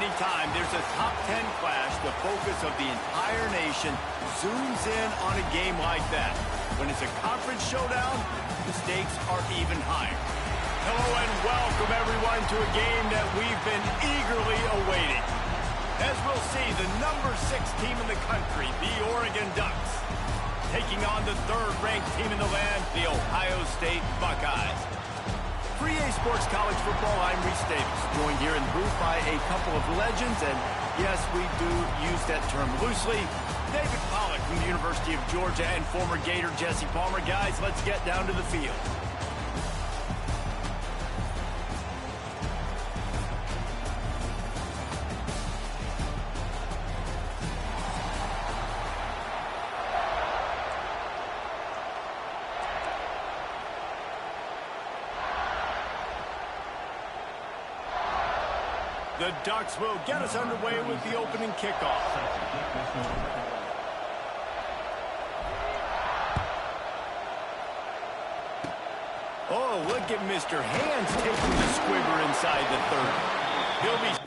Anytime there's a top 10 clash, the focus of the entire nation zooms in on a game like that. When it's a conference showdown, the stakes are even higher. Hello and welcome everyone to a game that we've been eagerly awaiting. As we'll see, the number 6 team in the country, the Oregon Ducks, taking on the third-ranked team in the land, the Ohio State Buckeyes. For EA Sports College Football, I'm Reese Davis, joined here in the booth by a couple of legends, and yes, we do use that term loosely. David Pollack from the University of Georgia and former Gator Jesse Palmer. Guys, let's get down to the field. The Ducks will get us underway with the opening kickoff. Oh, look at Mr. Hands taking the squibber inside the 30. He'll be...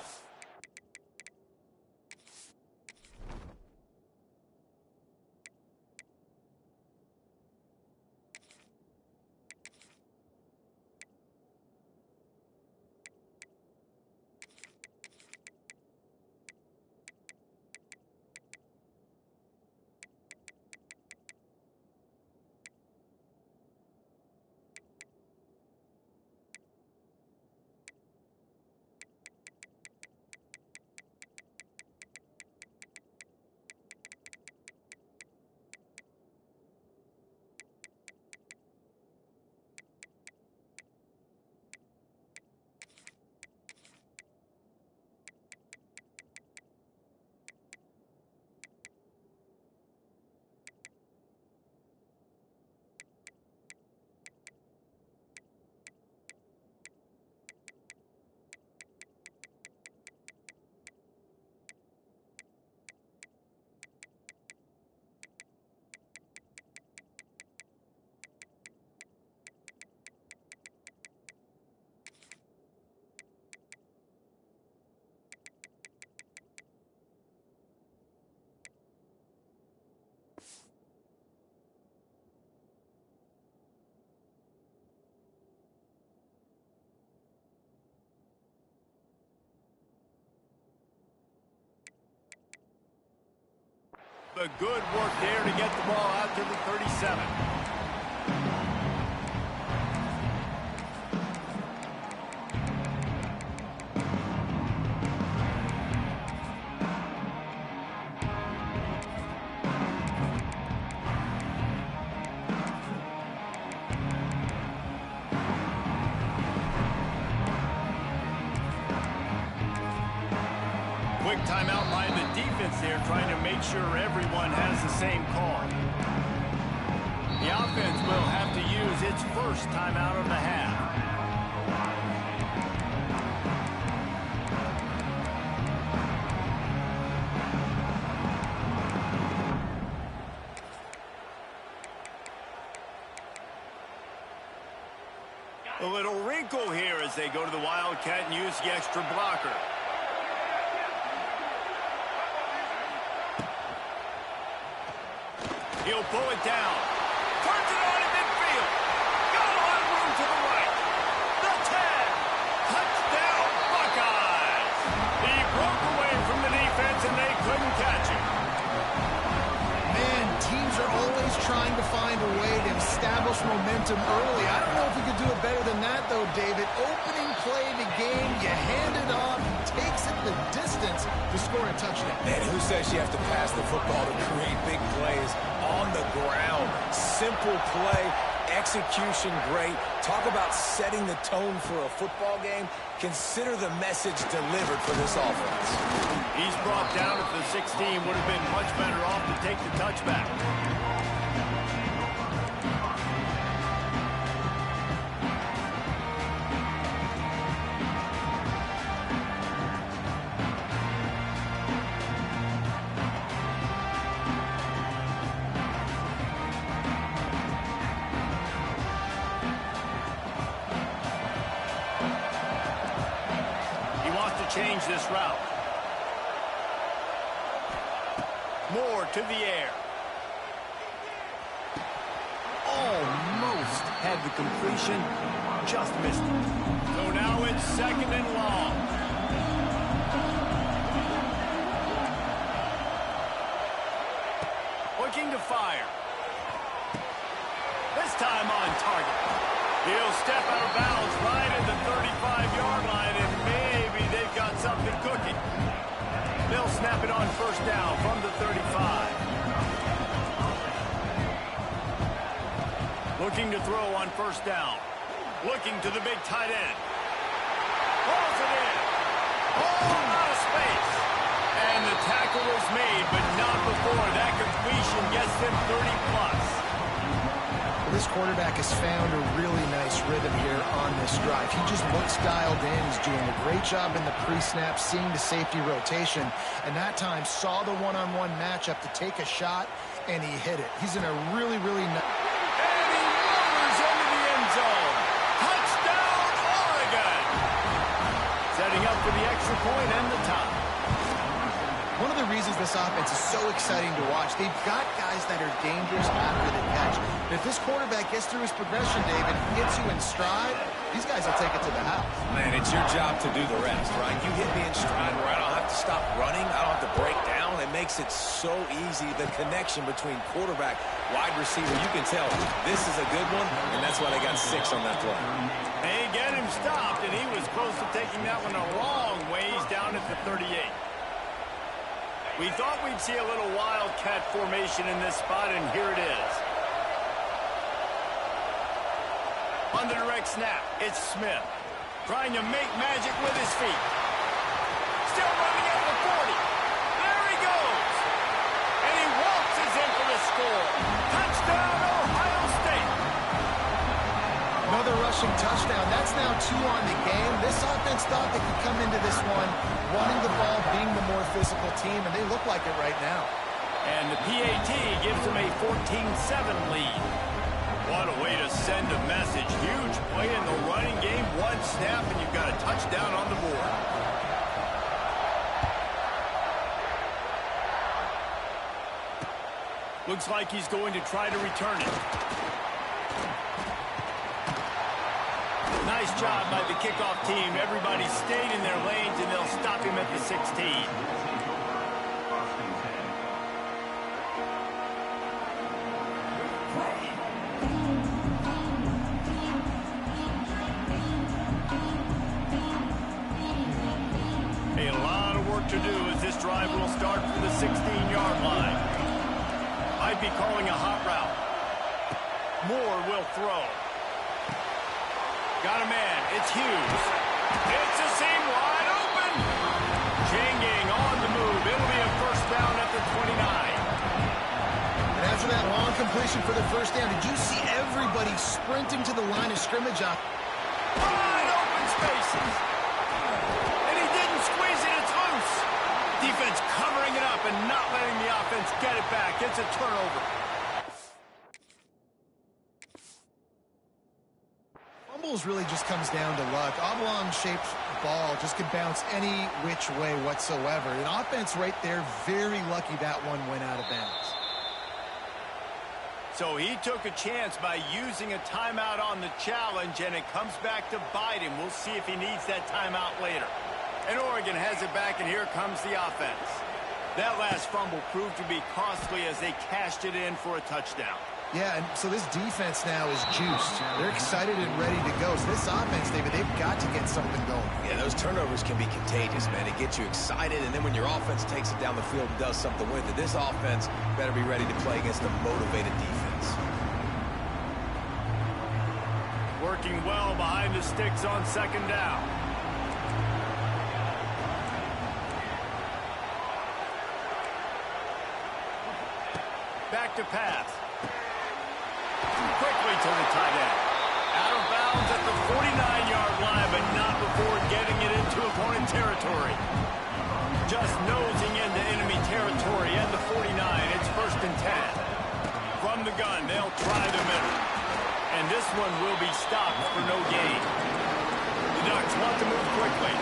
The good work there to get the ball out to the 37. Quick timeout by the defense there, trying to make sure everyone has the same call. The offense will have to use its first timeout of the half. A little wrinkle here as they go to the Wildcat and use the extra blocker. He'll pull it down. Turns it on in midfield. Got a lot of room to the right. The 10. Touchdown, Buckeyes. He broke away from the defense, and they couldn't catch him. Man, teams are always trying to find a way to establish momentum early. I don't know if we could do it better than that, though, David. Opening play of the game, you hand it off, he takes it the distance to score a touchdown. Man, who says you have to pass the football to create big plays on the ground? Simple play, execution great. Talk about setting the tone for a football game. Consider the message delivered for this offense. He's brought down at the 16. Would have been much better off to take the touchback. Change this route. Moore to the air. Almost had the completion, just missed it. So now it's 2nd and long. Looking to fire. This time on target. He'll step out of bounds right at the 35-yard line, and maybe they've got something cooking. They'll snap it on 1st down from the 35. Looking to throw on 1st down. Looking to the big tight end. Pulls it in. Oh, out of space. And the tackle is made, but not before that completion gets him 30-plus. This quarterback has found a really nice rhythm here on this drive. He just looks dialed in. He's doing a great job in the pre-snap, seeing the safety rotation, and that time saw the one-on-one matchup to take a shot, and he hit it. He's in a really, really nice... And he rollers into the end zone. Touchdown, Oregon! Setting up for the extra point and the tie. One of the reasons this offense is so exciting to watch, they've got guys that are dangerous after the catch. But if this quarterback gets through his progression, David, gets you in stride, these guys will take it to the house. Man, it's your job to do the rest, right? You hit me in stride where I don't have to stop running. I don't have to break down. It makes it so easy. The connection between quarterback, wide receiver, you can tell this is a good one, and that's why they got 6 on that play. They get him stopped, and he was close to taking that one a long ways down at the 38. We thought we'd see a little wildcat formation in this spot, and here it is. On the direct snap, it's Smith. Trying to make magic with his feet. Still running at the 40. There he goes. And he waltzes in for the score. Touchdown, Ohio State. Another rushing touchdown. That's now 2 on the game. This offense thought they could come into this one wanting the ball, being the more physical team, and they look like it right now. And the PAT gives them a 14-7 lead. What a way to send a message. Huge play in the running game. 1 snap, and you've got a touchdown on the board. Looks like he's going to try to return it. Nice job by the kickoff team. Everybody stayed in their lanes, and they'll stop him at the 16. A lot of work to do as this drive will start from the 16-yard line. Might be calling a hot route. Moore will throw. Got a man. It's Hughes. It's a seam wide open. Changing on the move. It'll be a 1st down at the 29. And after that long completion for the 1st down, did you see everybody sprinting to the line of scrimmage? Wide open spaces. And he didn't squeeze it. It's loose. Defense covering it up and not letting the offense get it back. It's a turnover. Fumbles really just comes down to luck. Oblong-shaped ball just could bounce any which way whatsoever. An offense right there, very lucky that one went out of bounds. So he took a chance by using a timeout on the challenge, and it comes back to bite him. We'll see if he needs that timeout later. And Oregon has it back, and here comes the offense. That last fumble proved to be costly as they cashed it in for a touchdown. Yeah, and so this defense now is juiced. They're excited and ready to go. So this offense, David, they've got to get something going. Yeah, those turnovers can be contagious, man. It gets you excited, and then when your offense takes it down the field and does something with it, this offense better be ready to play against a motivated defense. Working well behind the sticks on 2nd down. Back to pass. Quickly to the tight end. Out of bounds at the 49-yard line, but not before getting it into opponent territory. Just nosing into enemy territory at the 49. It's 1st and 10. From the gun, they'll try the middle. And this one will be stopped for no gain. The Ducks want to move quickly.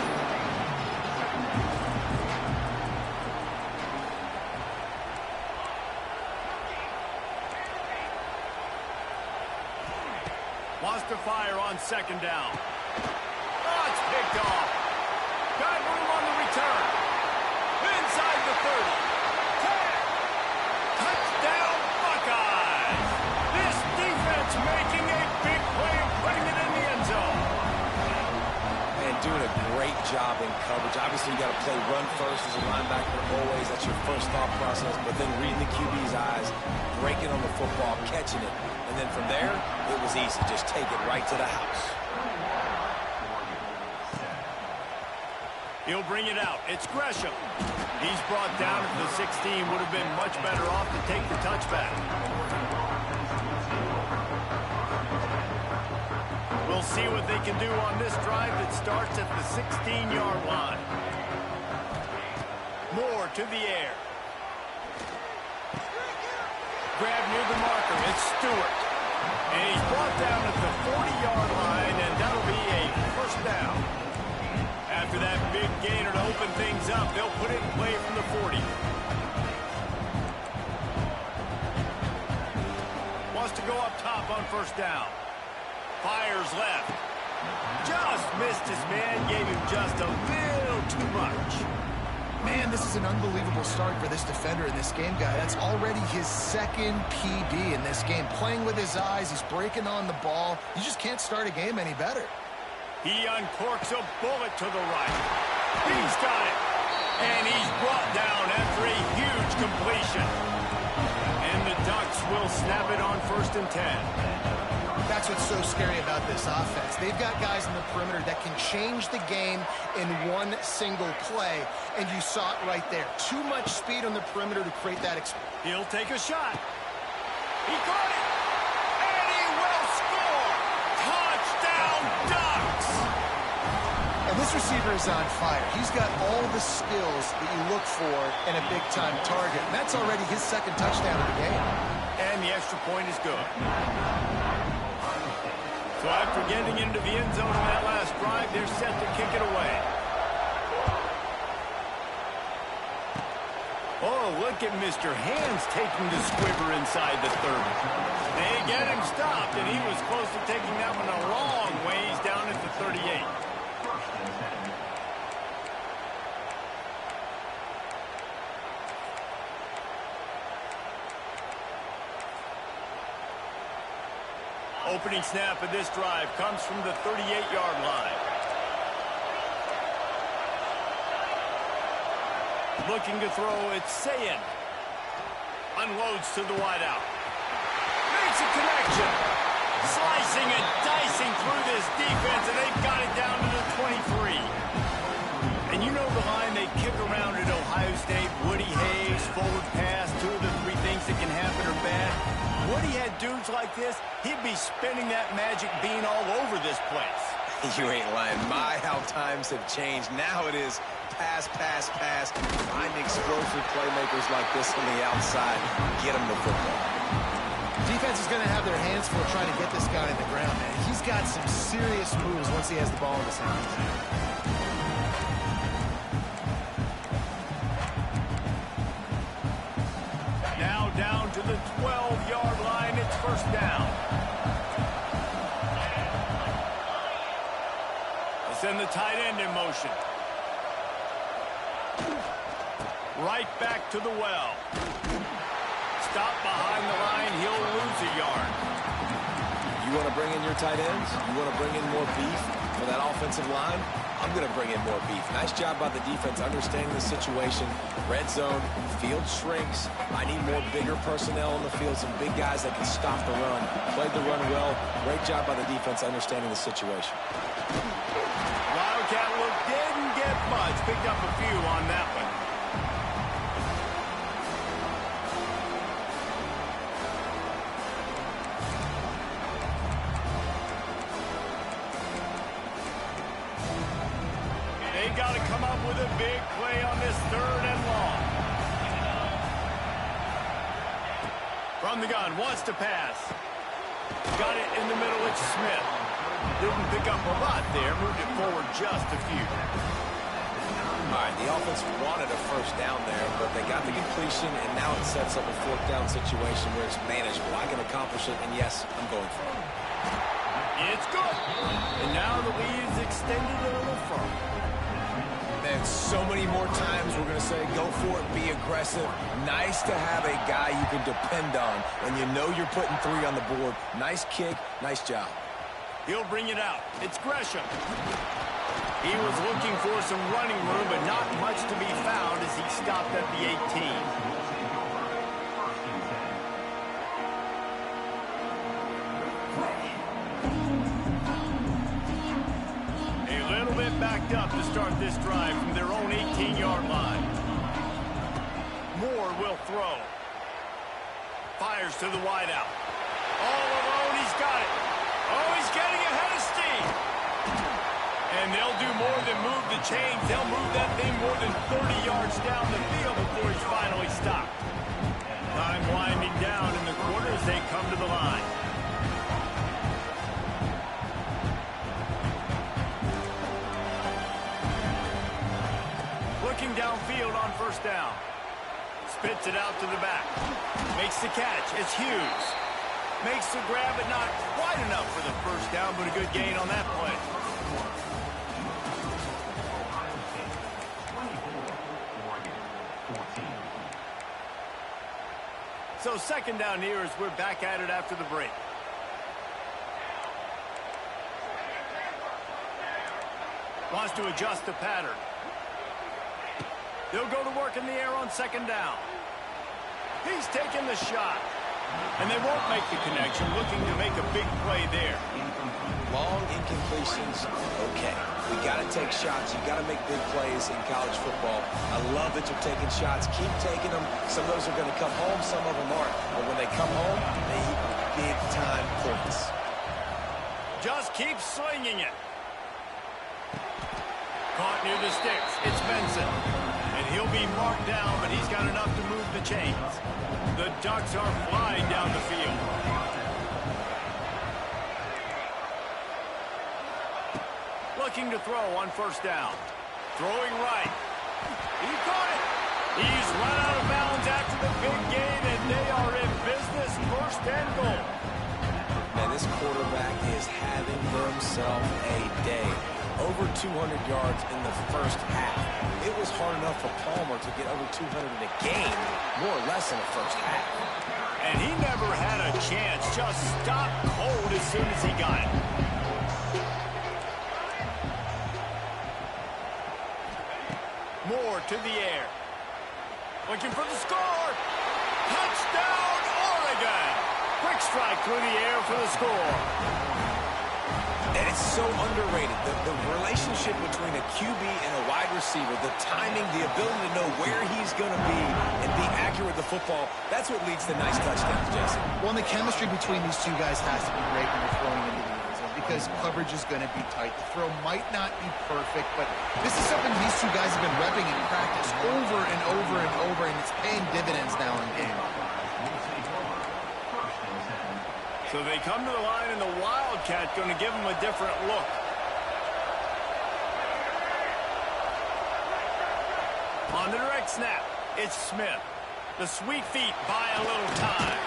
to fire on second down. Oh, it's picked off. Got room on the return. Inside the 30. 10. Touchdown, Buckeyes. This defense making a big play and putting it in the end zone. And doing a great job in coverage. Obviously, you got to play run first as a linebacker always. That's your first thought process. But then reading the QB's eyes, breaking on the football, catching it. And then from there, it was easy. Just take it right to the house. He'll bring it out. It's Gresham. He's brought down at the 16. Would have been much better off to take the touchback. We'll see what they can do on this drive that starts at the 16-yard line. Moore to the air. Grab near the marker. It's Stewart. And he's brought down at the 40-yard line, and that'll be a first down. After that big gainer to open things up, they'll put it in play from the 40. Wants to go up top on first down. Fires left. Just missed his man. Gave him just a little too much. Man, this is an unbelievable start for this defender in this game, guy. That's already his second PB in this game. Playing with his eyes, he's breaking on the ball. You just can't start a game any better. He uncorks a bullet to the right. He's got it. And he's brought down after a huge completion. And the Ducks will snap it on 1st and 10. That's what's so scary about this offense. They've got guys in the perimeter that can change the game in one single play, and you saw it right there. Too much speed on the perimeter to create that experience. He'll take a shot. He got it! And he will score! Touchdown, Ducks! And this receiver is on fire. He's got all the skills that you look for in a big-time target, and that's already his second touchdown of the game. And the extra point is good. So after getting into the end zone in that last drive, they're set to kick it away. Oh, look at Mr. Hands taking the squibber inside the 30. They get him stopped, and he was close to taking that one a long ways down at the 38. Opening snap of this drive comes from the 38-yard line. Looking to throw, it's Sayin. Unloads to the wideout. Makes a connection. Slicing and dicing through this defense, and they've got it down to the 23. And you know the line they kick around at Ohio State. Woody Hayes, forward pass, 2 of the 3 things that can happen are bad. Woody had dudes like this, he'd be spinning that magic bean all over this place. You ain't lying. My, how times have changed. Now it is pass, pass, pass. Find explosive playmakers like this on the outside. Get them the football. Defense is going to have their hands full trying to get this guy in the ground, man. He's got some serious moves once he has the ball in his hands. Now down to the 12-yard line. It's first down. They send the tight end in motion. Right back to the well. Stop behind the line. He'll lose a yard. You want to bring in your tight ends? You want to bring in more beef for that offensive line? I'm going to bring in more beef. Nice job by the defense understanding the situation. Red zone, field shrinks. I need more bigger personnel on the field, some big guys that can stop the run. Played the run well. Great job by the defense understanding the situation. Wildcat look didn't get much. Picked up a few on that one. They've got to come up with a big play on this 3rd and long. From the gun, wants to pass. Got it in the middle, it's Smith. Didn't pick up a lot there, moved it forward just a few. All right, the offense wanted a first down there, but they got the completion, and now it sets up a 4th down situation where it's manageable. I can accomplish it, and yes, I'm going for it. It's good. And now the lead is extended a little further. And so many more times we're going to say, go for it, be aggressive. Nice to have a guy you can depend on when you know you're putting 3 on the board. Nice kick, nice job. He'll bring it out. It's Gresham. He was looking for some running room, but not much to be found as he stopped at the 18. Backed up to start this drive from their own 18-yard line. Moore will throw. Fires to the wideout. All alone, he's got it. Oh, he's getting ahead of steam. And they'll do more than move the chains. They'll move that thing more than 30 yards down the field before he's finally stopped. Time winding down in the quarter as they come to the line. Looking downfield on first down. Spits it out to the back. Makes the catch. It's Hughes. Makes the grab, but not quite enough for the first down, but a good gain on that play. So second down here as we're back at it after the break. Wants to adjust the pattern. They'll go to work in the air on second down. He's taking the shot. And they won't make the connection, looking to make a big play there. Long incompletions, okay. We got to take shots. You got to make big plays in college football. I love that you're taking shots. Keep taking them. Some of those are going to come home. Some of them aren't. But when they come home, they equal big-time points. Just keep slinging it. Caught near the sticks. It's Benson. And he'll be marked down, but he's got enough to move the chains. The Ducks are flying down the field. Looking to throw on first down. Throwing right. He caught it. He's run out of bounds after the big gain, and they are in business. First and goal. Man, this quarterback is having himself a day. Over 200 yards in the first half. It was hard enough for Palmer to get over 200 in a game, more or less in the first half. And he never had a chance. Just stopped cold as soon as he got it. Moore to the air. Looking for the score. Touchdown, Oregon. Quick strike through the air for the score. And it's so underrated. The relationship between a QB and a wide receiver, the timing, the ability to know where he's going to be and be accurate with the football, that's what leads to nice touchdowns, Jason. Well, and the chemistry between these two guys has to be great when you're throwing into the end zone because coverage is going to be tight. The throw might not be perfect, but this is something these two guys have been repping in practice over and over and over, and it's paying dividends now in game. So they come to the line, and the Wildcat going to give them a different look. On the direct snap, it's Smith. The sweet feet buy a little time.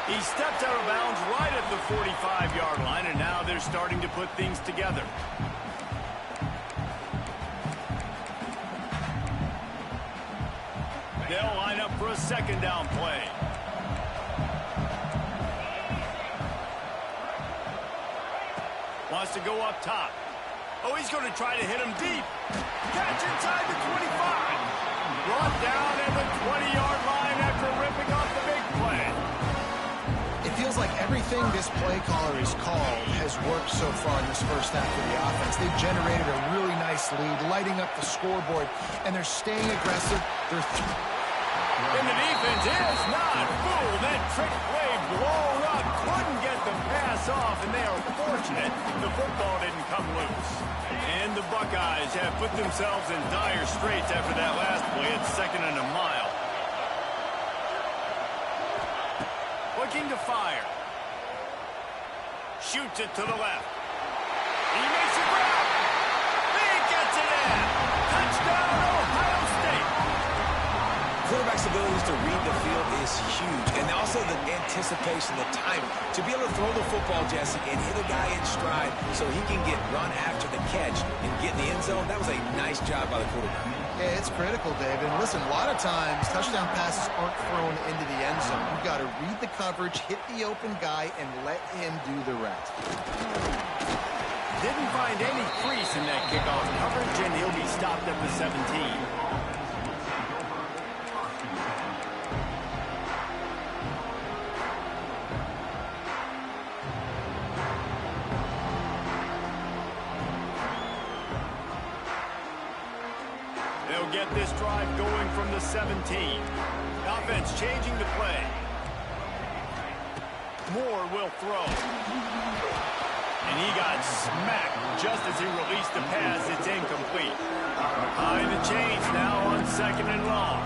He stepped out of bounds right at the 45-yard line, and now they're starting to put things together. They'll line up for a second down play. Wants to go up top. Oh, he's going to try to hit him deep. Catch inside the 25. Brought down at the 20-yard line after ripping off the big play. It feels like everything this play caller has called has worked so far in this first half of the offense. They've generated a really nice lead, lighting up the scoreboard, and they're staying aggressive. And the defense is not fooled. That trick play blown up. Couldn't get the pass off, and they are fortunate the football didn't come loose. And the Buckeyes have put themselves in dire straits after that last play at second and a mile. Looking to fire. Shoots it to the left. He makes a grab. He gets it in. Touchdown, Ohio State. Quarterback flexibility to read the field is huge. And also the anticipation, the timing. To be able to throw the football, Jesse, and hit a guy in stride so he can get run after the catch and get in the end zone, that was a nice job by the quarterback. Yeah, it's critical, David. And listen, a lot of times touchdown passes aren't thrown into the end zone. You've got to read the coverage, hit the open guy, and let him do the rest. Didn't find any crease in that kickoff coverage, and he'll be stopped at the 17. They'll get this drive going from the 17. Offense changing the play. Moore will throw. And he got smacked just as he released the pass. It's incomplete. Behind the chains now on 2nd and long.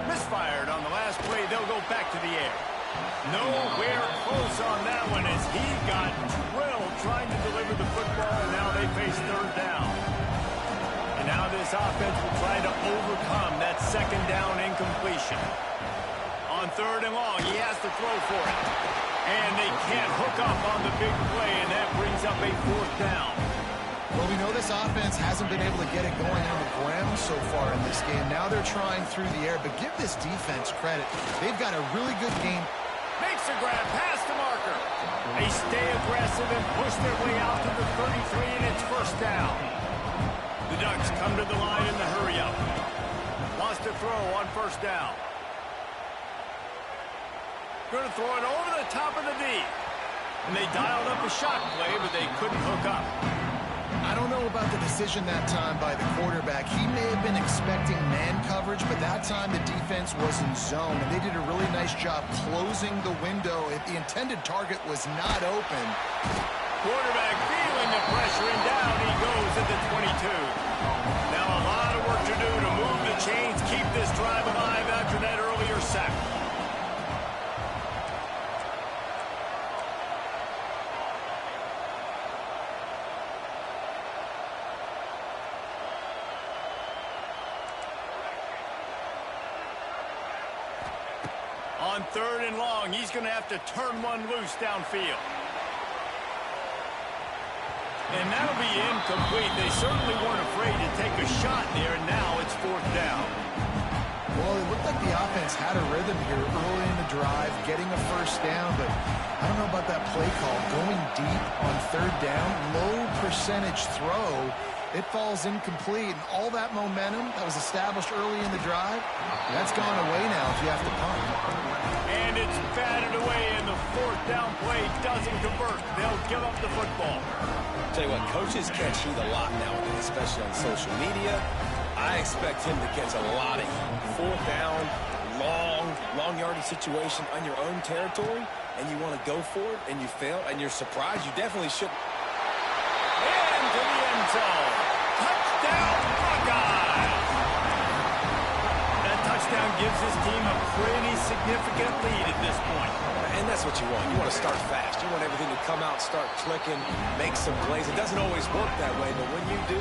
Misfired on the last play. They'll go back to the air. Nowhere close on that one as he got drilled trying to deliver the football, and now they face 3rd down. And now this offense will try to overcome that 2nd down incompletion. On 3rd and long, he has to throw for it. And they can't hook up on the big play, and that brings up a 4th down. Well, we know this offense hasn't been able to get it going on the ground so far in this game. Now they're trying through the air, but give this defense credit. They've got a really good game. Makes a grab, past the marker. They stay aggressive and push their way out to the 33, and it's 1st down. The Ducks come to the line in the hurry-up. Wants to throw on 1st down. Going to throw it over the top of the D. And they dialed up a shot play, but they couldn't hook up. I don't know about the decision that time by the quarterback. He may have been expecting man coverage, but that time the defense was in zone, and they did a really nice job closing the window if the intended target was not open. Quarterback feeling the pressure, and down he goes at the 22. Now a lot of work to do to move the chains, keep this drive alive after that earlier sack. On 3rd and long, he's going to have to turn one loose downfield. And that'll be incomplete. They certainly weren't afraid to take a shot there, and now it's 4th down. Well, it looked like the offense had a rhythm here early in the drive, getting a 1st down, but I don't know about that play call. Going deep on 3rd down, low percentage throw, it falls incomplete, and all that momentum that was established early in the drive, that's gone away now if you have to punt. And it's batted away, and the 4th down play doesn't convert. They'll give up the football. Tell you what, coaches catch heat a lot now, especially on social media. I expect him to catch a lot of heat. 4th down, long yardage situation on your own territory, and you want to go for it, and you fail, and you're surprised. You definitely should. Into the end zone. Touchdown, Buckeyes! That touchdown gives his team a pretty significant lead at this point. And that's what you want. You want to start fast. You want everything to come out, start clicking, make some plays. It doesn't always work that way, but when you do,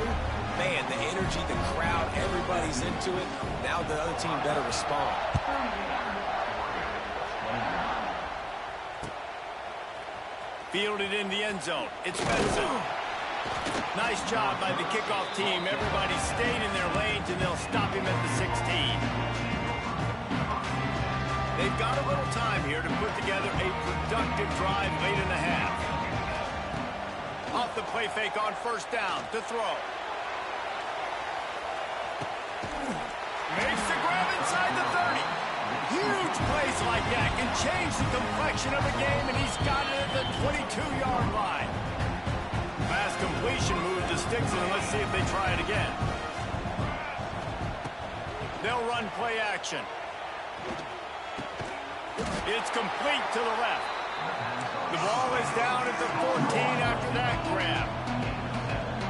man, the energy, the crowd, everybody's into it. Now the other team better respond. Fielded in the end zone. It's Benson. Nice job by the kickoff team. Everybody stayed in their lanes, and they'll stop him at the 16. They've got a little time here to put together a productive drive late in the half. Off the play fake on 1st down to throw. Makes the grab inside the 30. Huge plays like that can change the complexion of a game, and he's got it at the 22-yard line. Pass completion moves the sticks, and let's see if they try it again. They'll run play action. It's complete to the left. The ball is down at the 14 after that grab.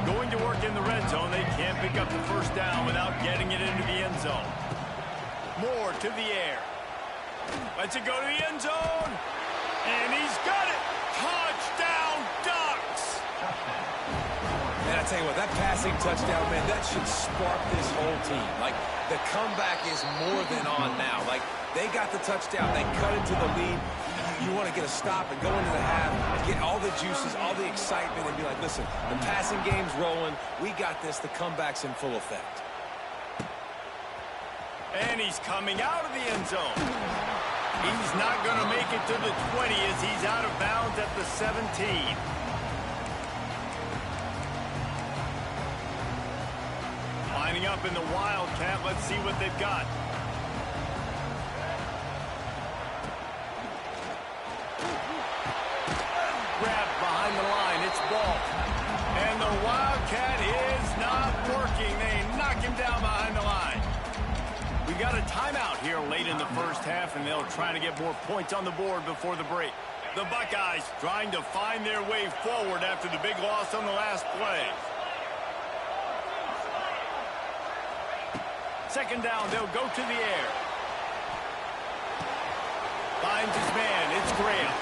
Going to work in the red zone. They can't pick up the 1st down without getting it into the end zone. Moore to the air. Lets it go to the end zone. And he's got it. Touchdown, Ducks. And I tell you what, that passing touchdown, man, that should spark this whole team. Like, the comeback is more than on now. Like, they got the touchdown. They cut into the lead. You want to get a stop and go into the half and get all the juices, all the excitement, and be like, listen, the passing game's rolling. We got this. The comeback's in full effect. And he's coming out of the end zone. He's not going to make it to the 20 as he's out of bounds at the 17. Lining up in the Wildcat. Let's see what they've got. Grabbed behind the line. It's ball. And the Wildcat is not working. They knock him down behind the line. We got a timeout here late in the first half, and they'll try to get more points on the board before the break. The Buckeyes trying to find their way forward after the big loss on the last play. Second down, they'll go to the air. Finds his man, it's Graham.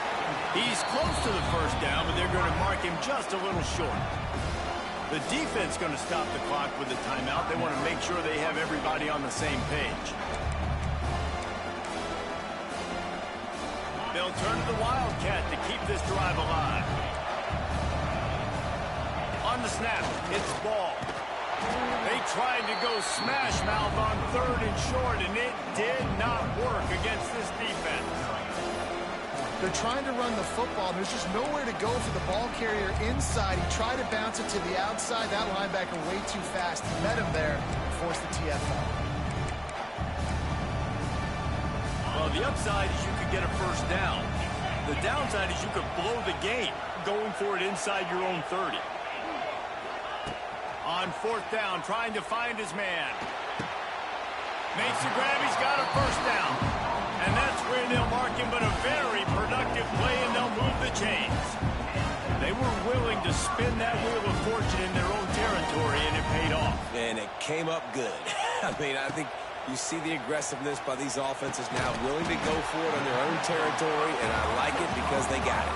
He's close to the first down, but they're going to mark him just a little short. The defense going to stop the clock with the timeout. They want to make sure they have everybody on the same page. They'll turn to the Wildcat to keep this drive alive. On the snap, it's ball. They tried to go smash mouth on third and short, and it did not work against this defense. They're trying to run the football. There's just nowhere to go for the ball carrier inside. He tried to bounce it to the outside. That linebacker way too fast. He met him there and forced the TFL. Well, the upside is you could get a first down. The downside is you could blow the game going for it inside your own 30. On fourth down, trying to find his man. Makes the grab. He's got a first down. And that's where they'll mark him, but a very productive play, and they'll move the chains. They were willing to spin that wheel of fortune in their own territory, and it paid off. And it came up good. I mean, I think you see the aggressiveness by these offenses now, willing to go for it on their own territory, and I like it because they got it.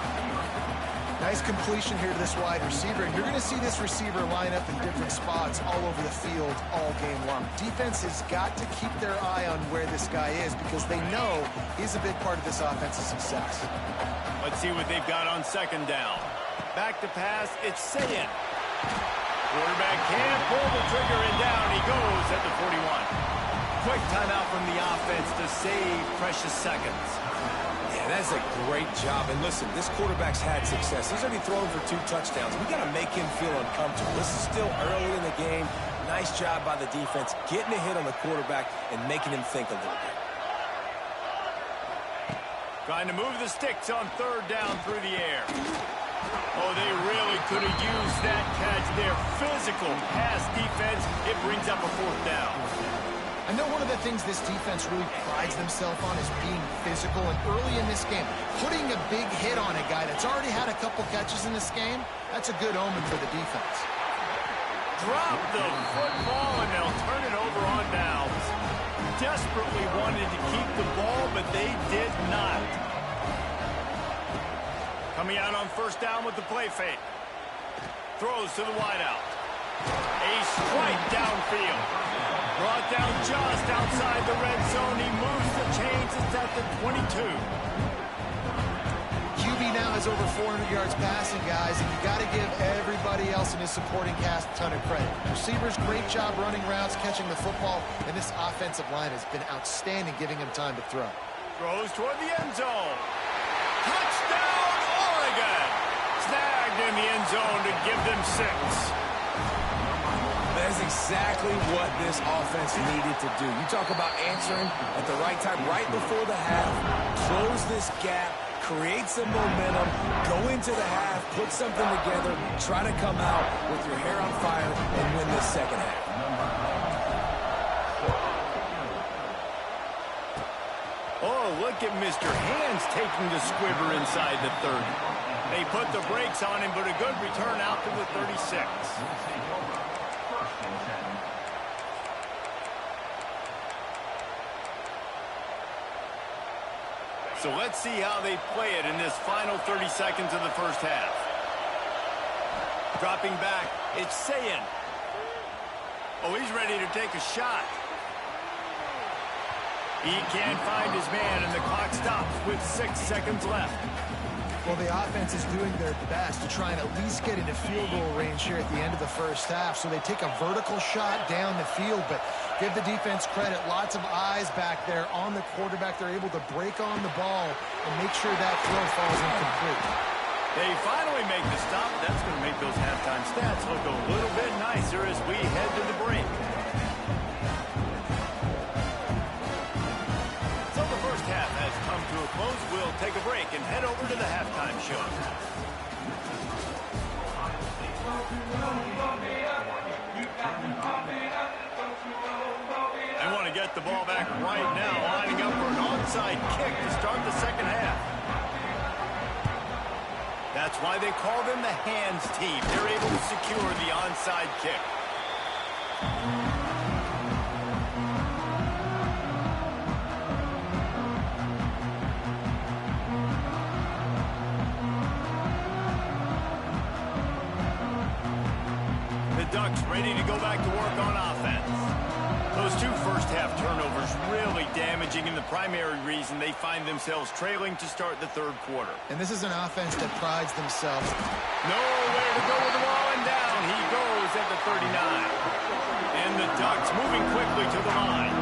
Nice completion here to this wide receiver. And you're going to see this receiver line up in different spots all over the field all game long. Defense has got to keep their eye on where this guy is because they know he's a big part of this offense's success. Let's see what they've got on second down. Back to pass, it's Sayin. Quarterback can't pull the trigger, and down he goes at the 41. Quick timeout from the offense to save precious seconds. Yeah, that's a great job. And listen, this quarterback's had success. He's already thrown for 2 touchdowns. We got to make him feel uncomfortable. This is still early in the game. Nice job by the defense, getting a hit on the quarterback and making him think a little bit. Trying to move the sticks on third down through the air. Oh, they really could have used that catch there. Physical pass defense. It brings up a fourth down. I know one of the things this defense really prides themselves on is being physical, and early in this game, putting a big hit on a guy that's already had a couple catches in this game, that's a good omen for the defense. Drop the football, and they'll turn it over on downs. Desperately wanted to keep the ball, but they did not. Coming out on first down with the play fake. Throws to the wideout. A strike downfield. Brought down just outside the red zone. He moves the chains. It's at the 22. QB now has over 400 yards passing, guys, and you got to give everybody else in his supporting cast a ton of credit. Receivers, great job running routes, catching the football, and this offensive line has been outstanding, giving him time to throw. Throws toward the end zone. Touchdown, Oregon! Snagged in the end zone to give them 6. That's exactly what this offense needed to do. You talk about answering at the right time, right before the half, close this gap, create some momentum, go into the half, put something together, try to come out with your hair on fire and win this second half. Oh, look at Mr. Hands taking the squibber inside the 30. They put the brakes on him, but a good return out to the 36. So let's see how they play it in this final 30 seconds of the first half. Dropping back, it's Sayin. Oh, he's ready to take a shot. He can't find his man, and the clock stops with 6 seconds left. Well, the offense is doing their best to try and at least get into field goal range here at the end of the first half. So they take a vertical shot down the field, but give the defense credit. Lots of eyes back there on the quarterback. They're able to break on the ball and make sure that throw falls incomplete. They finally make the stop. That's going to make those halftime stats look a little bit nicer as we head to the break. Half has come to a close. We'll take a break and head over to the halftime show. They want to get the ball back right now, lining up for an onside kick to start the second half. That's why they call them the hands team. They're able to secure the onside kick. Ducks ready to go back to work on offense. Those 2 first-half turnovers really damaging, and the primary reason they find themselves trailing to start the third quarter. And this is an offense that prides themselves. Nowhere to go with the ball, and down he goes at the 39. And the Ducks moving quickly to the line.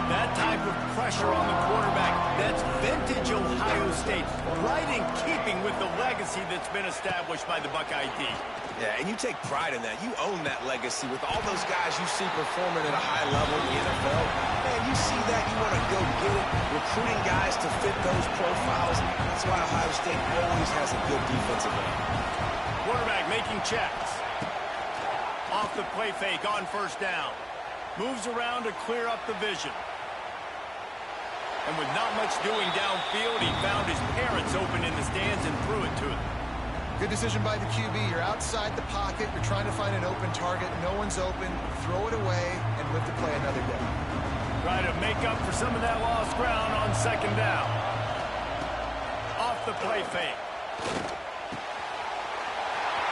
That type of pressure on the quarterback, that's vintage Ohio State, right in keeping with the legacy that's been established by the Buckeye D. Yeah, and you take pride in that. You own that legacy with all those guys you see performing at a high level in the NFL. Man, you see that, you want to go get it, recruiting guys to fit those profiles. That's why Ohio State always has a good defensive line. Quarterback making checks. Off the play fake on first down. Moves around to clear up the vision. And with not much doing downfield, he found his parents open in the stands and threw it to them. Good decision by the QB. You're outside the pocket. You're trying to find an open target. No one's open. Throw it away and live to play another day. Try to make up for some of that lost ground on second down. Off the play fake.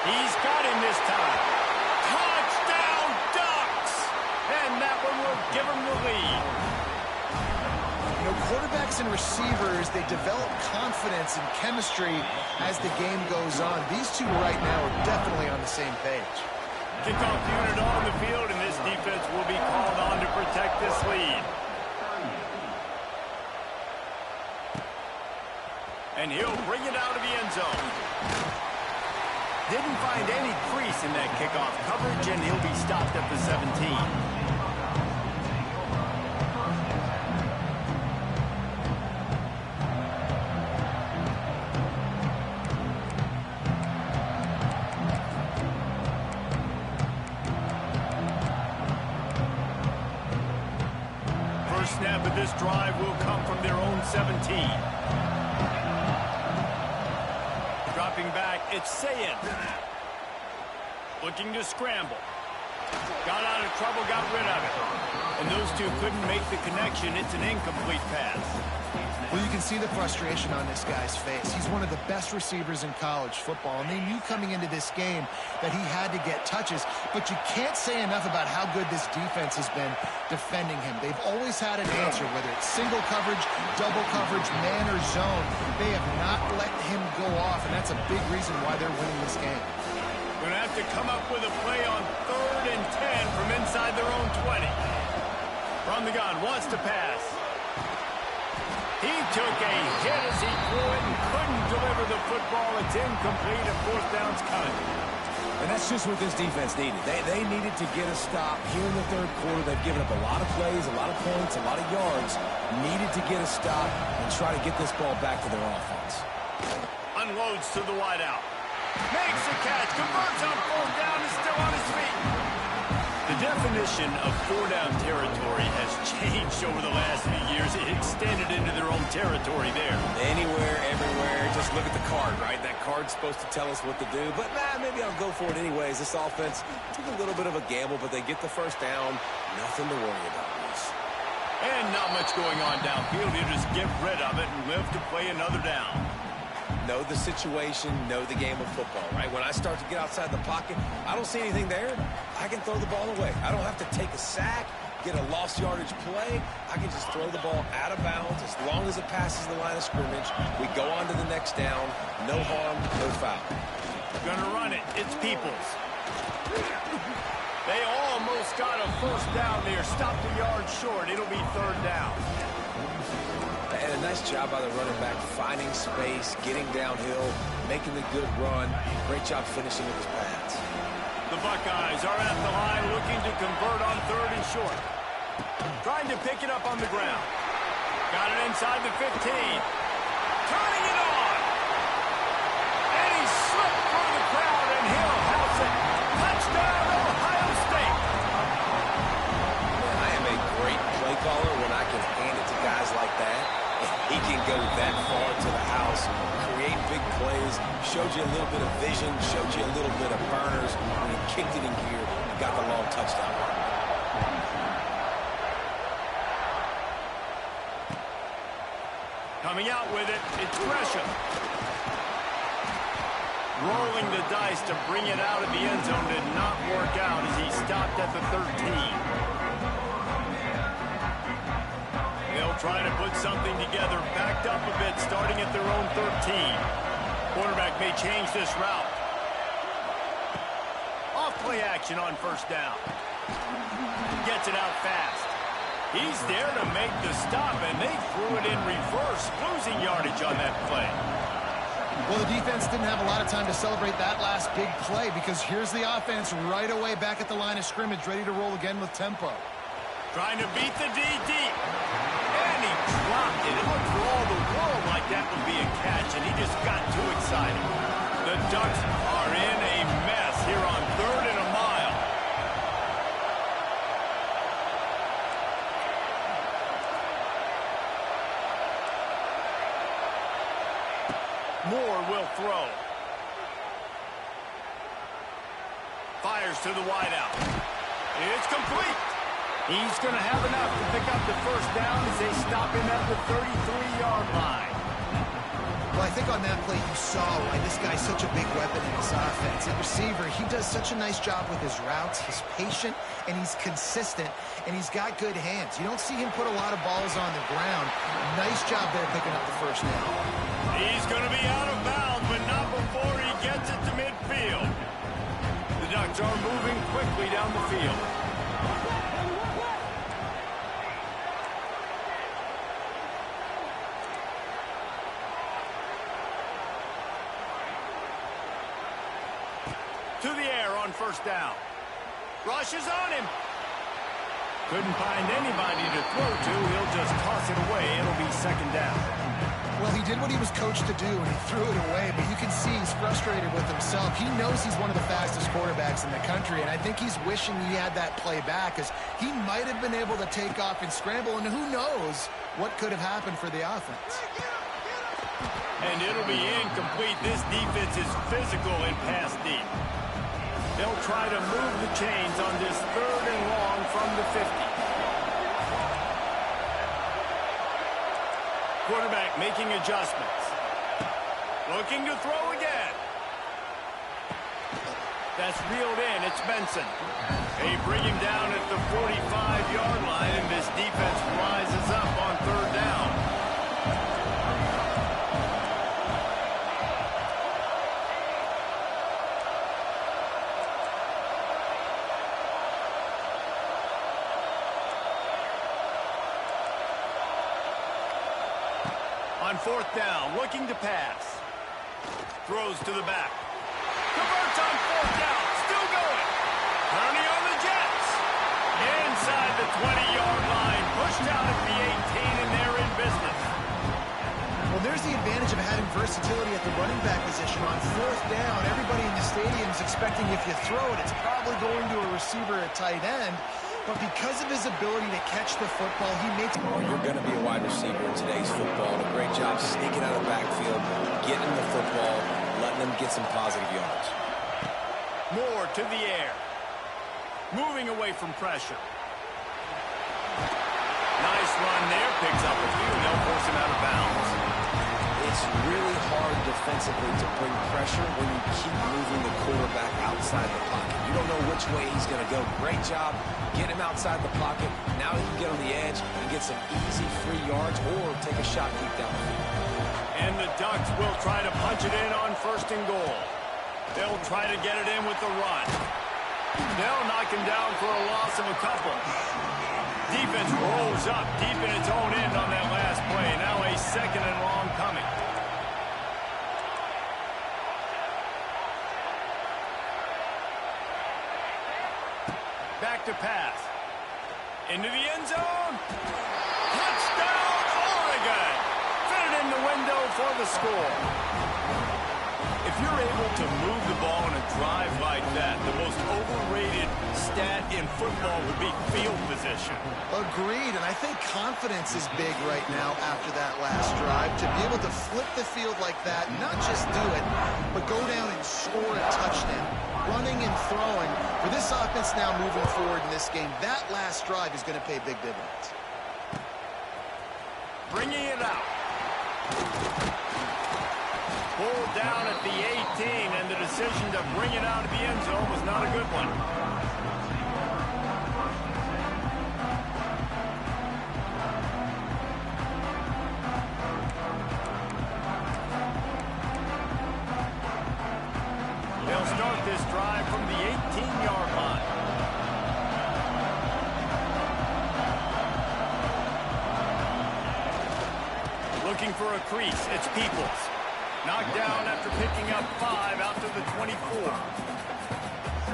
He's got him this time. Touchdown, Ducks! And that one will give him the lead. You know, quarterbacks and receivers, they develop confidence and chemistry as the game goes on. These two right now are definitely on the same page. Kickoff unit on the field, and this defense will be called on to protect this lead. And he'll bring it out of the end zone. Didn't find any crease in that kickoff coverage, and he'll be stopped at the 17. Snap of this drive will come from their own 17. Dropping back, it's Sayin. Looking to scramble. Got out of trouble, got rid of it. And those two couldn't make the connection. It's an incomplete pass. Well, you can see the frustration on this guy's face. He's one of the best receivers in college football, and they knew coming into this game that he had to get touches, but you can't say enough about how good this defense has been defending him. They've always had an answer, whether it's single coverage, double coverage, man or zone. They have not let him go off, and that's a big reason why they're winning this game. Going to have to come up with a play on 3rd and 10 from inside their own 20. From the gun, wants to pass. He took a hit as he threw it and couldn't deliver the football. It's incomplete, and 4th down's coming. And that's just what this defense needed. They needed to get a stop here in the 3rd quarter. They've given up a lot of plays, a lot of points, a lot of yards. Needed to get a stop and try to get this ball back to their offense. Unloads to the wideout. Makes the catch, converts on 4th down, is still on his feet. The definition of 4-down territory has changed over the last few years. It extended into their own territory there. Anywhere, everywhere, just look at the card, right? That card's supposed to tell us what to do, but maybe I'll go for it anyways. This offense took a little bit of a gamble, but they get the 1st down. Nothing to worry about, Bruce. And not much going on downfield. You just get rid of it and live to play another down. Know the situation, know the game of football, right? When I start to get outside the pocket, I don't see anything there. I can throw the ball away. I don't have to take a sack, get a lost yardage play. I can just throw the ball out of bounds as long as it passes the line of scrimmage. We go on to the next down. No harm, no foul. Gonna run it. It's Peoples. They almost got a first down there. Stopped a yard short. It'll be third down. And a nice job by the running back, finding space, getting downhill, making the good run. Great job finishing with his pads. The Buckeyes are at the line looking to convert on third and short. Trying to pick it up on the ground. Got it inside the 15. Turning it on. And he slipped through the crowd, and he'll house it. Touchdown, Ohio State. I am a great play caller when I can hand it to guys like that. He can go that far to the house, create big plays, showed you a little bit of vision, showed you a little bit of burners. When he kicked it in here, he got the long touchdown. Coming out with it, it's Gresham. Rolling the dice to bring it out of the end zone did not work out as he stopped at the 13. They'll try to put something together, backed up a bit, starting at their own 13. Quarterback may change this route. Off play action on first down. Gets it out fast. He's there to make the stop, and they threw it in reverse, losing yardage on that play. Well, the defense didn't have a lot of time to celebrate that last big play because here's the offense right away back at the line of scrimmage, ready to roll again with tempo. Trying to beat the D deep. And he dropped it. It looked for all the world like that would be a catch, and he just got too excited. The Ducks are in a mess here on third and a mile. Moore will throw. Fires to the wideout. It's complete. He's going to have enough to pick up the first down as they stop him at the 33-yard line. Well, I think on that play you saw why this guy's such a big weapon in this offense. At receiver, he does such a nice job with his routes. He's patient, and he's consistent, and he's got good hands. You don't see him put a lot of balls on the ground. Nice job there picking up the first down. He's going to be out of bounds, but not before he gets it to midfield. The Ducks are moving quickly down the field. To the air on first down. Rushes on him. Couldn't find anybody to throw to. He'll just toss it away. It'll be second down. Well, he did what he was coached to do, and he threw it away, but you can see he's frustrated with himself. He knows he's one of the fastest quarterbacks in the country, and I think he's wishing he had that play back, as he might have been able to take off and scramble, and who knows what could have happened for the offense. And it'll be incomplete. This defense is physical and pass deep. They'll try to move the chains on this third and long from the 50. Quarterback making adjustments. Looking to throw again. That's reeled in. It's Benson. They bring him down at the 45-yard line, and this defense rises up on third down. On fourth down, looking to pass. Throws to the back. Converts on fourth down. Still going. Turning on the Jets. Inside the 20-yard line. Pushed out at the 18, and they're in business. Well, there's the advantage of having versatility at the running back position. On fourth down, everybody in the stadium is expecting if you throw it, it's probably going to a receiver at tight end. But because of his ability to catch the football, he makes... You're going to be a wide receiver in today's football. A great job sneaking out of the backfield, getting the football, letting them get some positive yards. Moore to the air. Moving away from pressure. Nice run there. Picks up a few. They'll force him out of bounds. It's really hard defensively to bring pressure when you keep moving the quarterback outside the pocket. You don't know which way he's going to go. Great job. Get him outside the pocket. Now he can get on the edge and get some easy free yards or take a shot deep down the field. And the Ducks will try to punch it in on 1st and goal. They'll try to get it in with the run. They'll knock him down for a loss of a couple. Defense rolls up deep in its own end on that last play. Now a 2nd and long coming. Back to pass. Into the end zone. Touchdown, Oregon. Fit it in the window for the score. If you're able to move the ball in a drive like that, the most overrated stat in football would be field position. Agreed, and I think confidence is big right now after that last drive. To be able to flip the field like that, not just do it, but go down and score a touchdown. Running and throwing. For this offense now moving forward in this game, that last drive is going to pay big dividends. Bringing it out. Pulled down at the 18, and the decision to bring it out of the end zone was not a good one. They'll start this drive from the 18-yard line. Looking for a crease, it's Peoples. Knocked down after picking up 5 out to the 24.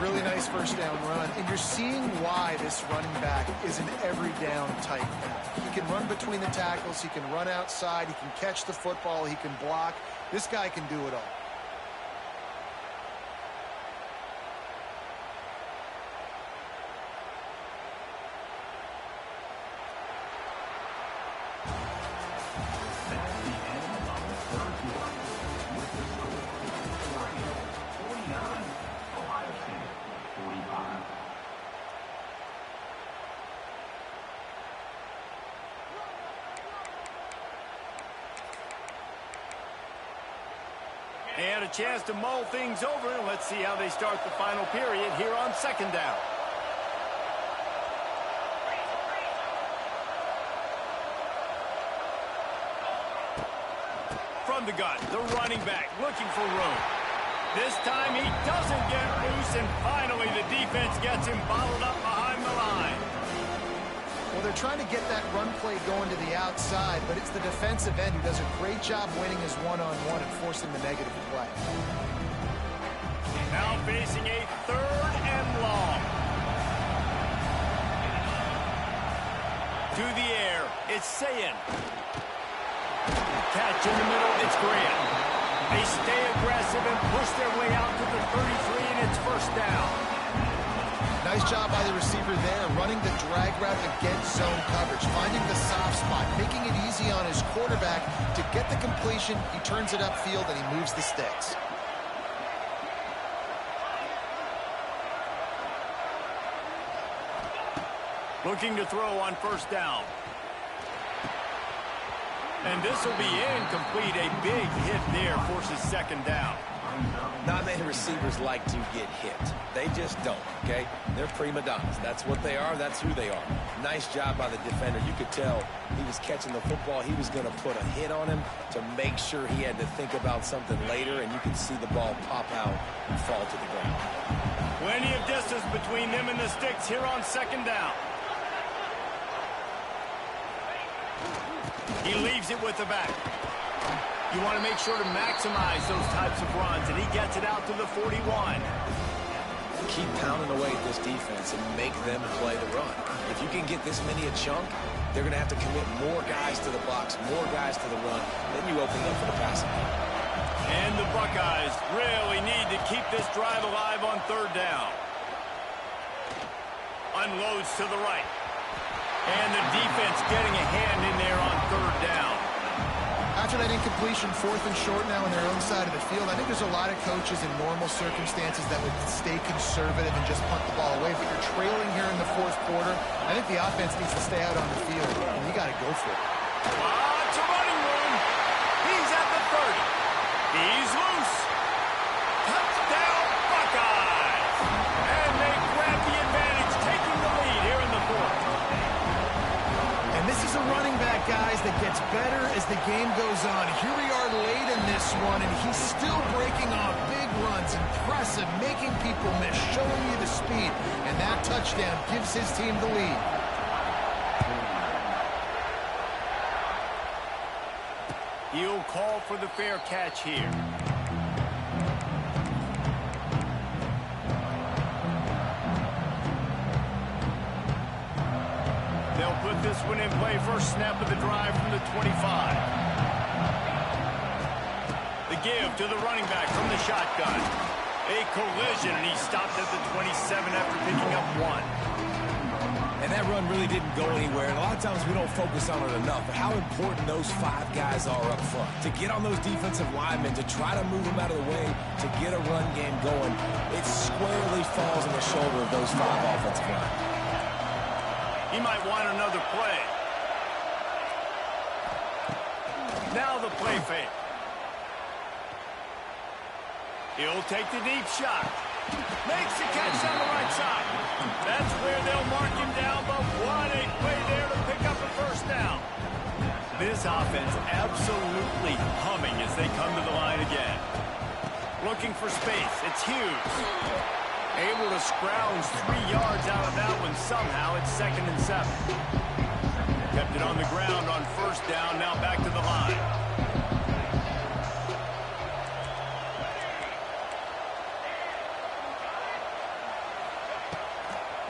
Really nice first down run, and you're seeing why this running back is an every down type back. He can run between the tackles, he can run outside, he can catch the football, he can block. This guy can do it all. And a chance to mull things over. Let's see how they start the final period here on 2nd down. From the gun, the running back looking for room. This time he doesn't get loose, and finally the defense gets him bottled up behind the line. Well, they're trying to get that run play going to the outside, but it's the defensive end who does a great job winning his one-on-one and forcing the negative play. Now facing a 3rd and long. To the air, it's Sayin. Catch in the middle, it's Grant. They stay aggressive and push their way out to the 33, and it's 1st down. Nice job by the receiver there, running the drag route against zone coverage, finding the soft spot, making it easy on his quarterback to get the completion. He turns it upfield, and he moves the sticks. Looking to throw on 1st down. And this will be incomplete. A big hit there forces 2nd down. Not many receivers like to get hit. They just don't, okay? They're prima donnas. That's what they are. That's who they are. Nice job by the defender. You could tell he was catching the football. He was going to put a hit on him to make sure he had to think about something later, and you could see the ball pop out and fall to the ground. Plenty of distance between them and the sticks here on 2nd down. He leaves it with the back. You want to make sure to maximize those types of runs, and he gets it out to the 41. Keep pounding away at this defense and make them play the run. If you can get this many a chunk, they're going to have to commit more guys to the box, more guys to the run. Then you open up for the passing game. And the Buckeyes really need to keep this drive alive on 3rd down. Unloads to the right. And the defense getting a hand in there on 3rd down. After that incompletion, 4th and short now on their own side of the field, I think there's a lot of coaches in normal circumstances that would stay conservative and just punt the ball away. But you're trailing here in the 4th quarter. I think the offense needs to stay out on the field, and you got to go for it. Lots of running room. He's at the game goes on. Here we are late in this one, and he's still breaking off big runs. Impressive, making people miss, showing you the speed. And that touchdown gives his team the lead. He'll call for the fair catch here. They'll put this one in play. First snap of the drive from the 25. The give to the running back from the shotgun. A collision, and he stopped at the 27 after picking up 1. And that run really didn't go anywhere. And a lot of times we don't focus on it enough. But how important those 5 guys are up front. To get on those defensive linemen, to try to move them out of the way, to get a run game going, it squarely falls on the shoulder of those 5 offensive linemen. He might want another play. Now the play fake. He'll take the deep shot. Makes the catch on the right side. That's where they'll mark him down, but what a play there to pick up a first down. This offense absolutely humming as they come to the line again. Looking for space. It's Hughes. Able to scrounge 3 yards out of that one somehow. It's 2nd and 7. Kept it on the ground on first down. Now back to the line.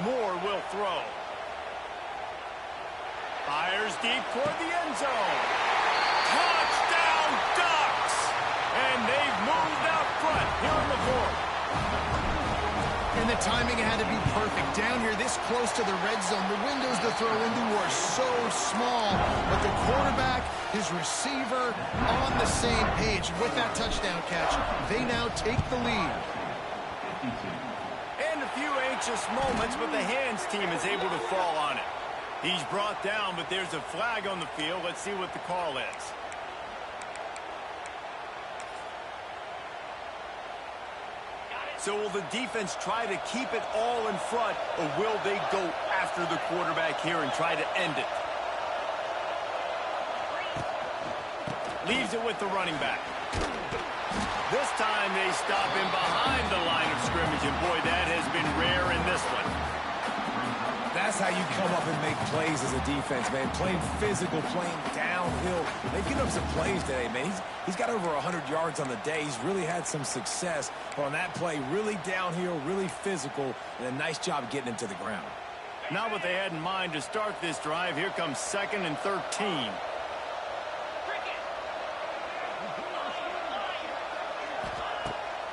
Moore will throw. Fires deep toward the end zone. Touchdown Ducks! And they've moved out front here in the 4th. And the timing had to be perfect. Down here this close to the red zone, the windows to throw into are so small. But the quarterback, his receiver, on the same page. With that touchdown catch, they now take the lead. And a few anxious moments, but the hands team is able to fall on it. He's brought down, but there's a flag on the field. Let's see what the call is. So will the defense try to keep it all in front, or will they go after the quarterback here and try to end it? Leaves it with the running back. This time they stop him behind the line of scrimmage, and boy, that has been rare in this one. That's how you come up and make plays as a defense, man. Playing physical, playing downhill. They've given up some plays today, man. He's got over 100 yards on the day. He's really had some success. But on that play, really downhill, really physical, and a nice job getting him to the ground. Not what they had in mind to start this drive. Here comes 2nd and 13.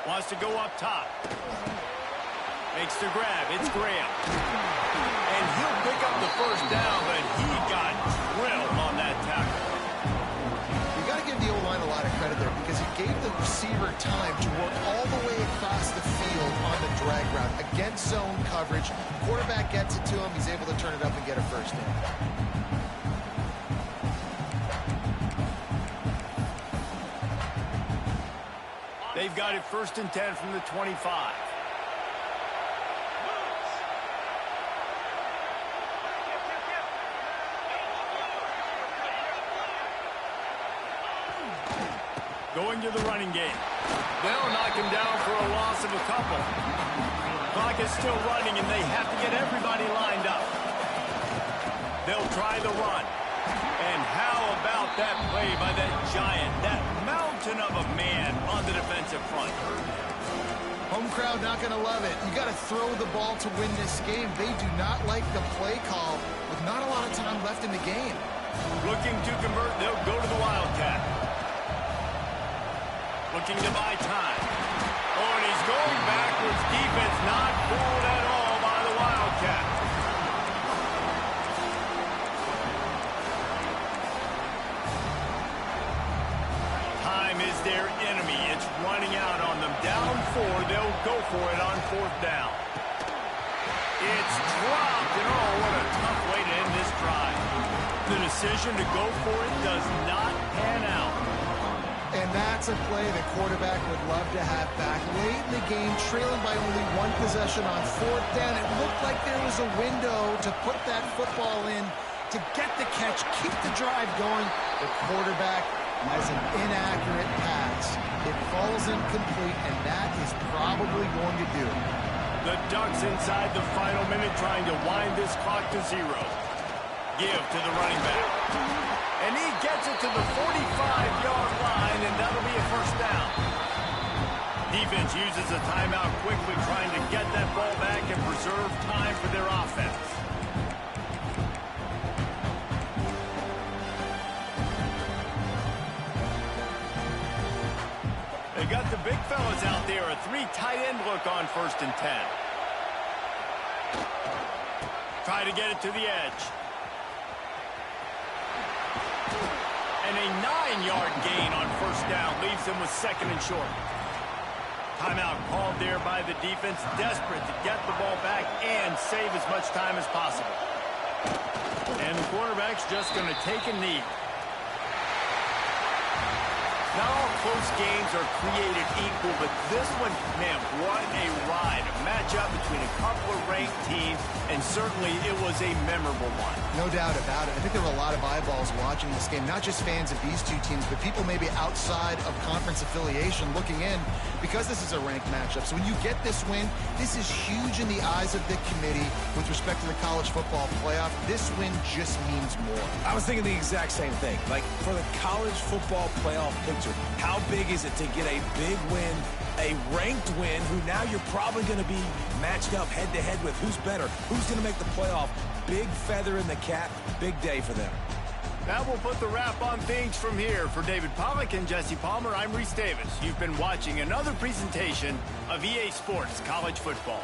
Wants to go up top. Makes the grab. It's Graham. And he'll pick up the first down, but he got drilled on that tackle. You got to give the O-line a lot of credit there because he gave the receiver time to work all the way across the field on the drag route against zone coverage. Quarterback gets it to him. He's able to turn it up and get a first down. They've got it 1st and 10 from the 25. Going to the running game. They'll knock him down for a loss of a couple. Clock is still running, and they have to get everybody lined up. They'll try the run. And how about that play by that giant, that mountain of a man on the defensive front? Home crowd not going to love it. You got to throw the ball to win this game. They do not like the play call with not a lot of time left in the game. Looking to convert, they'll go to the Wildcat. Looking to buy time. Oh, and he's going backwards. Defense not fooled at all by the Wildcat. Time is their enemy. It's running out on them. Down 4, they'll go for it on 4th down. It's dropped, and oh, what a tough way to end this drive. The decision to go for it does not pan out. And that's a play the quarterback would love to have back. Late in the game, trailing by only 1 possession on 4th down. It looked like there was a window to put that football in to get the catch, keep the drive going. The quarterback has an inaccurate pass. It falls incomplete, and that is probably going to do it. The Ducks inside the final minute trying to wind this clock to 0. Give to the running back. And he gets it to the 45-yard line, and that'll be a first down. Defense uses a timeout quickly, trying to get that ball back and preserve time for their offense. They got the big fellas out there. A 3 tight end look on 1st and 10. Try to get it to the edge. And a 9-yard gain on 1st down leaves them with 2nd and short. Timeout called there by the defense, desperate to get the ball back and save as much time as possible. And the quarterback's just going to take a knee. Not all close games are created equal, but this one, man, what a ride. A matchup between a couple of ranked teams, and certainly it was a memorable one. No doubt about it. I think there were a lot of eyeballs watching this game, not just fans of these two teams, but people maybe outside of conference affiliation looking in because this is a ranked matchup. So when you get this win, this is huge in the eyes of the committee with respect to the college football playoff. This win just means more. I was thinking the exact same thing. Like, for the college football playoff picture, how big is it to get a big win, a ranked win, who now you're probably going to be matched up head-to-head with who's better, who's going to make the playoff. Big feather in the cap, big day for them. That will put the wrap on things from here. For David Pollack and Jesse Palmer, I'm Reese Davis. You've been watching another presentation of EA Sports College Football.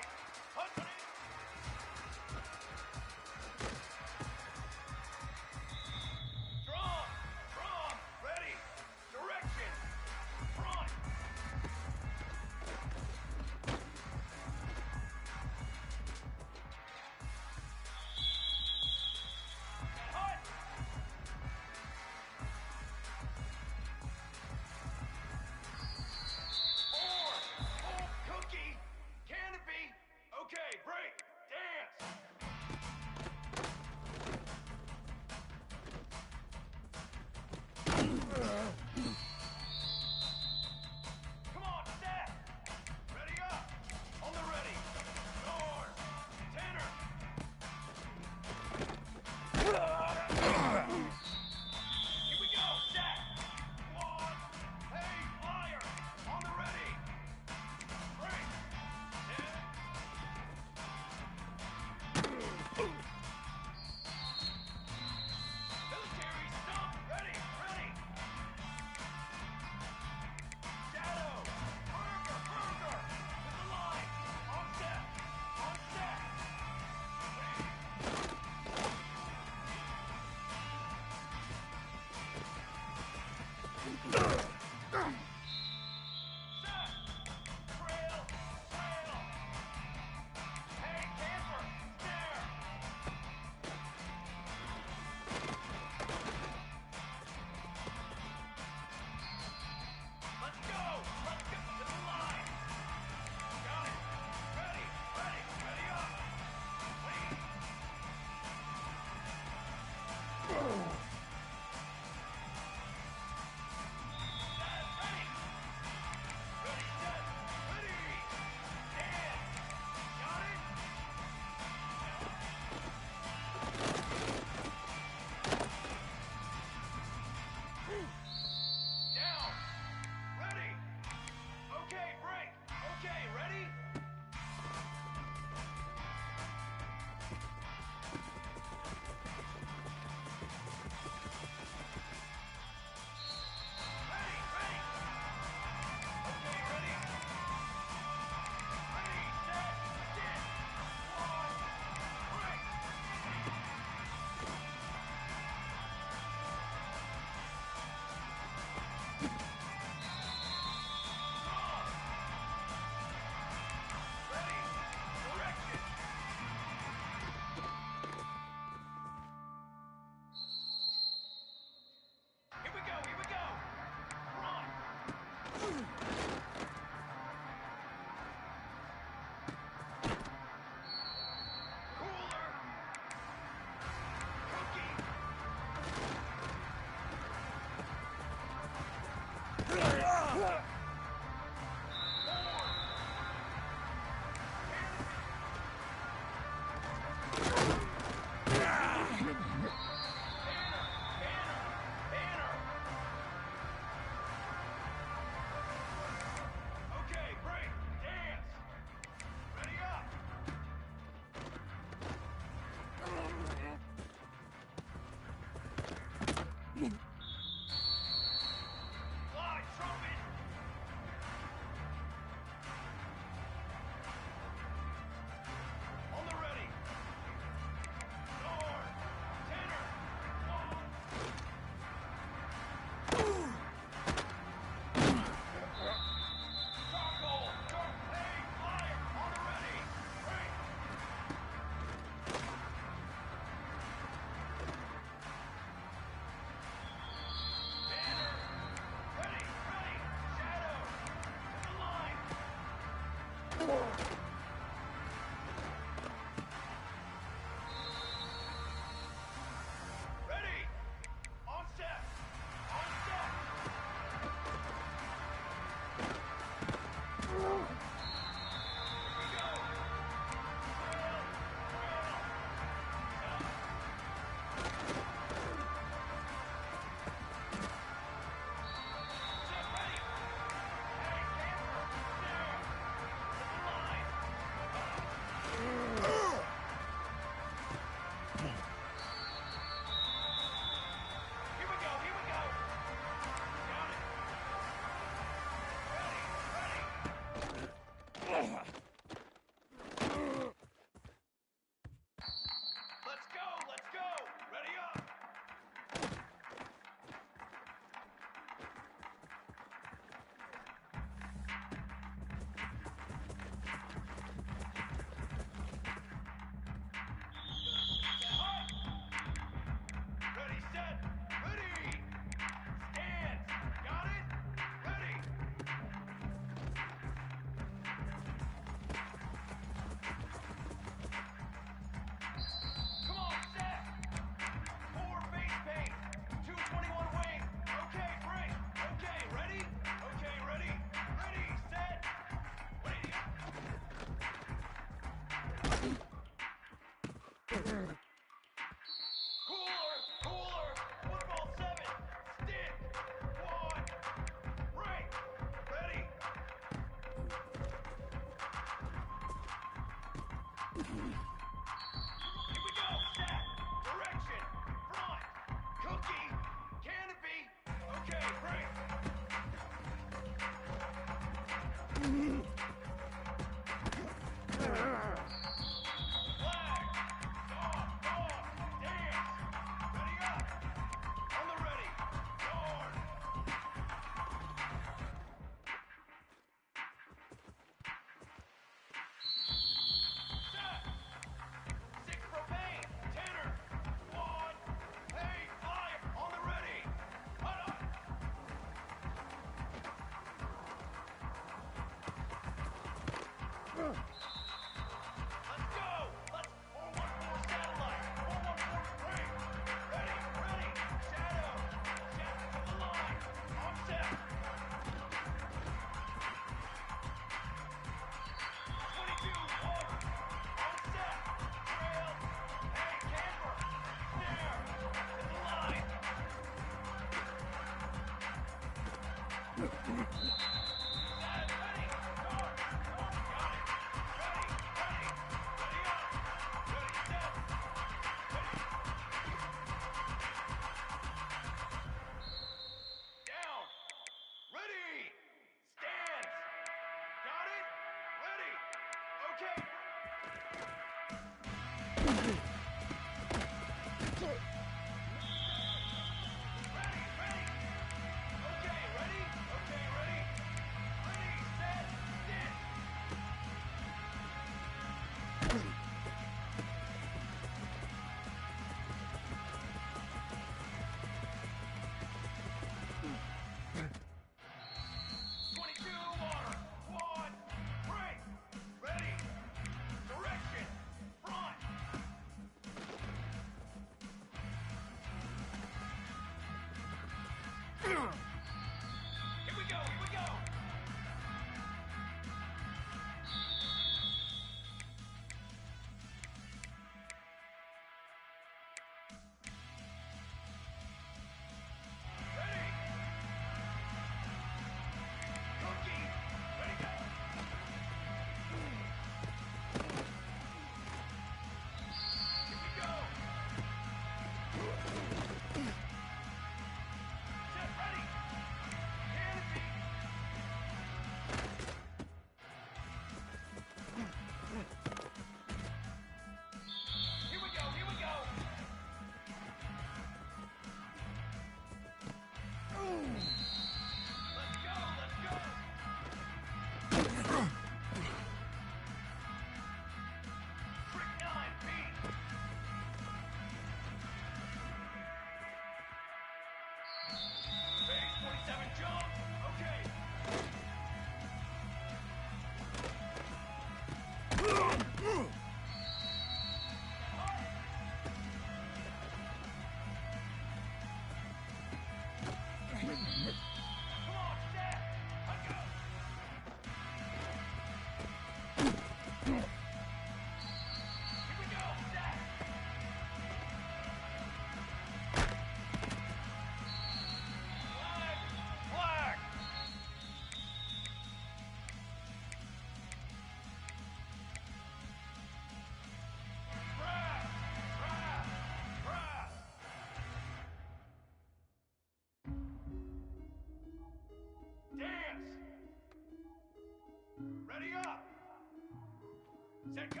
Set, go!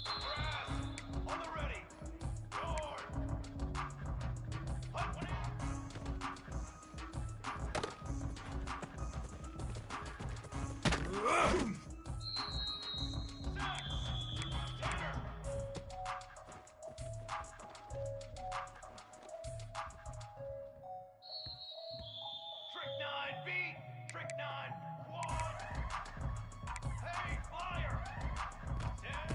Brass, on the ready. Guard. Hut one in. Set. Tanner. Trick 9, beat! Trick 9, quad! Hey, flyer! Set!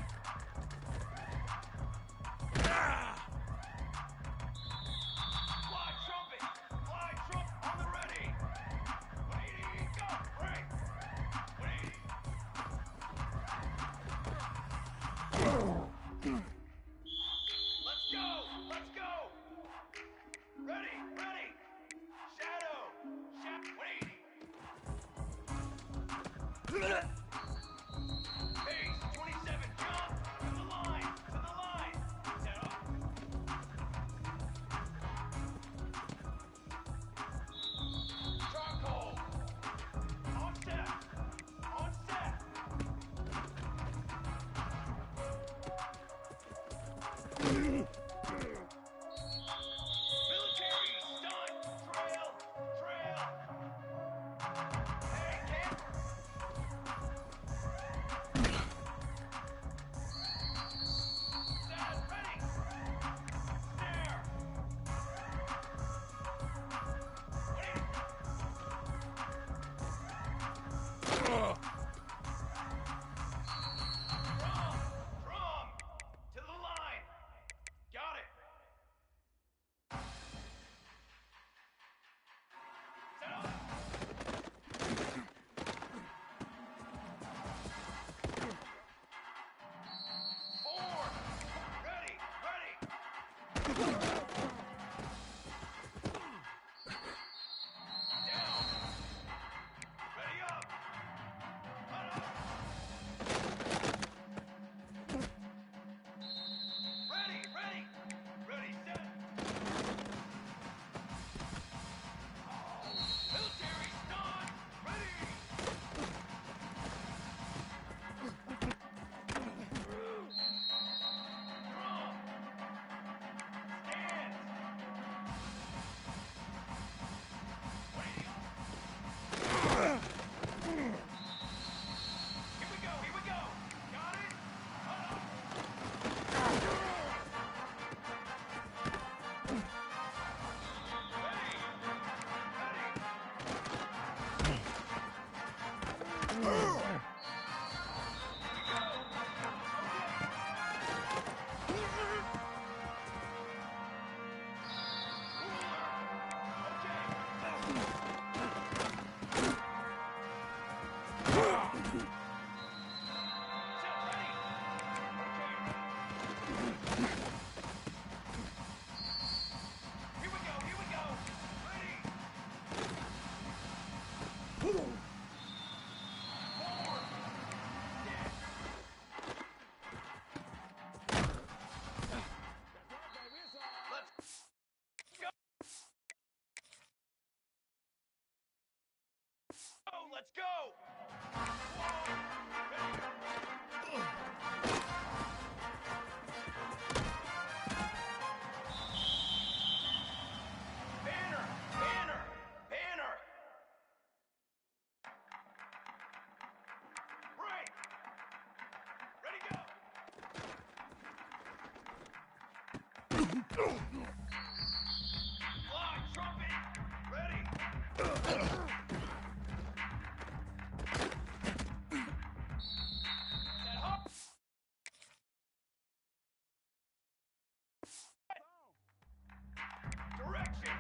Fly trumpet! Fly trump on the ready! 180, go! Break! 180! Let's go! Let's go! Ready! Ready! Shadow! 180! Pace, 27, jump! To the line! To the line! Set up! Charcoal! On set! On set! Military! Stun! Trail! Trail! Hey, camper! Ready up. Cut up. Ready, set. Military, done. Ready. Drum. Stand. Waiting. Here we go. Got it? Cut up. Let's go! Banner! Right! Ready, go! Fly, trumpet! Ready! Set up! Direction!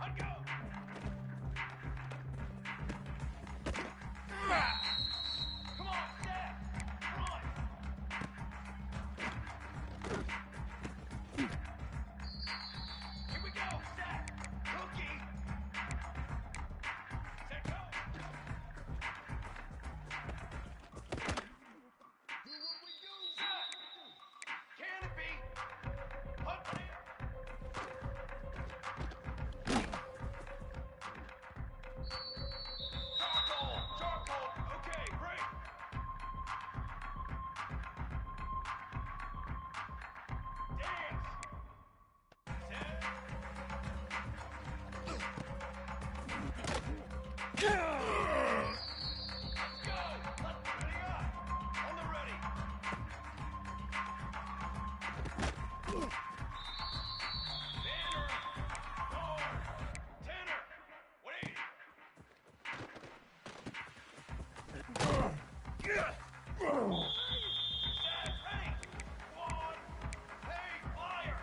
I'd go! Come on, step! Run! Here we go, set! Rookie! Set, go! Do what we do! Set! Canopy! Hunt clear! Charcoal! Okay, great! Dance! Set! Let's go! Let's ready up! On the ready! Banner! Guard! Tenor! Wait! Set! Ready! One! Hey, flyer!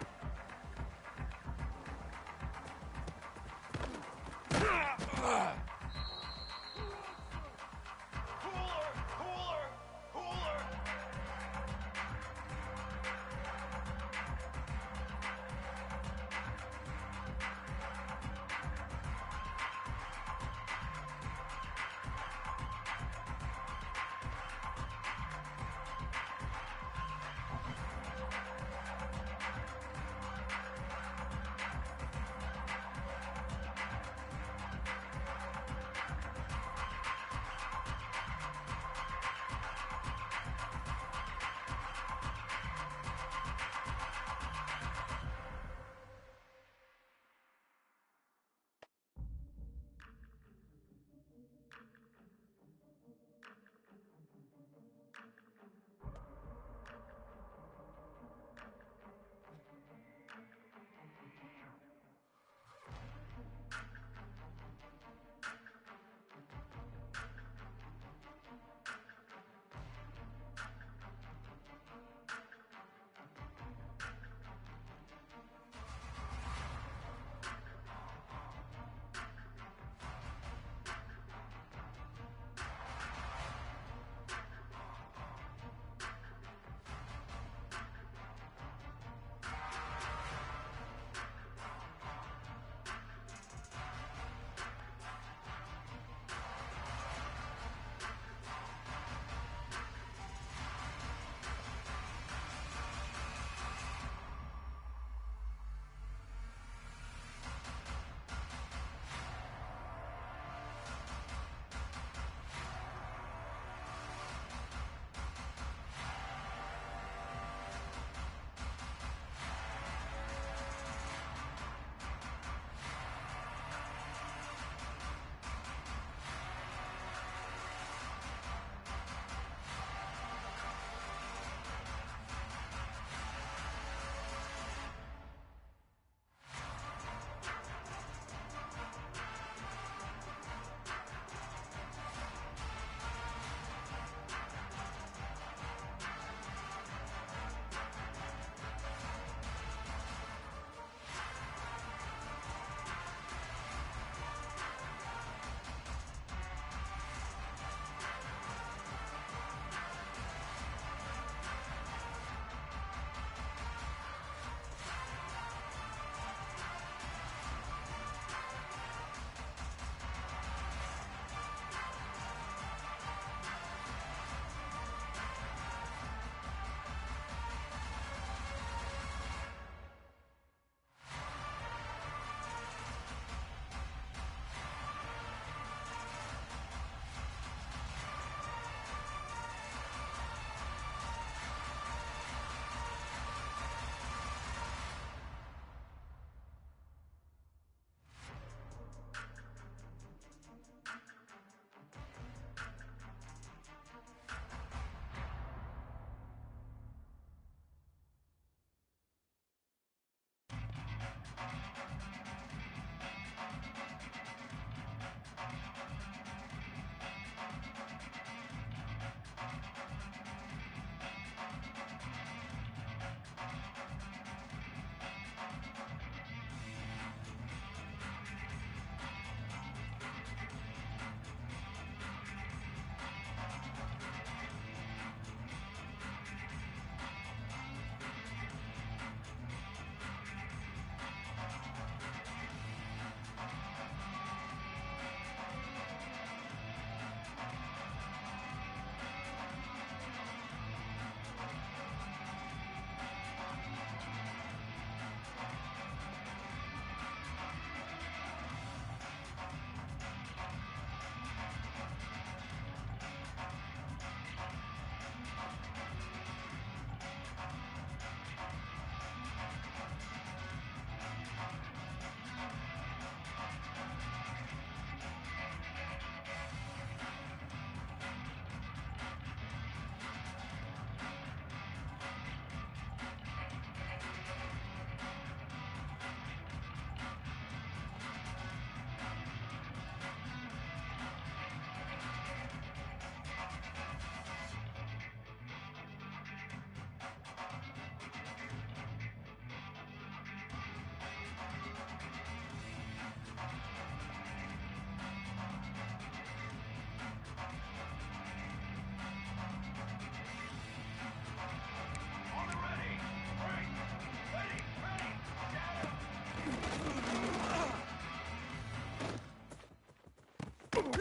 Down.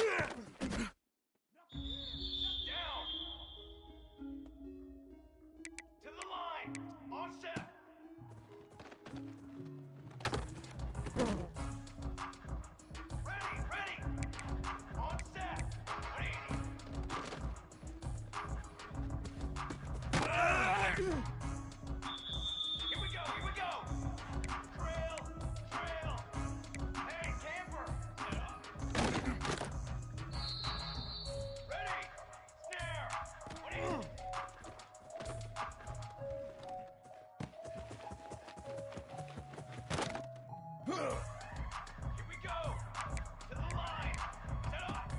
To the line. On set. Ready, ready. On set. 180. Here we go, here we go. Trail, trail. Hey, camper. Set up. Ready. Snare. 180. Here we go. To the line. Set up.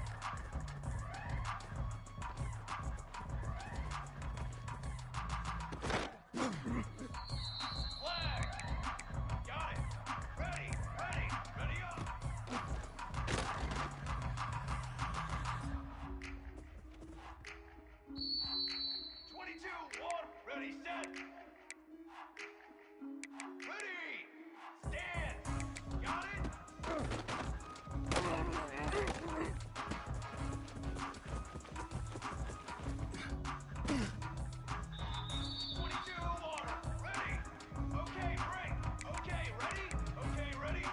Flag. Got it. Ready, ready, ready up. "22, 1, ready, set. Ready. Stand. Got it. "22, water. Ready. Okay, break. Okay, ready. Okay, ready.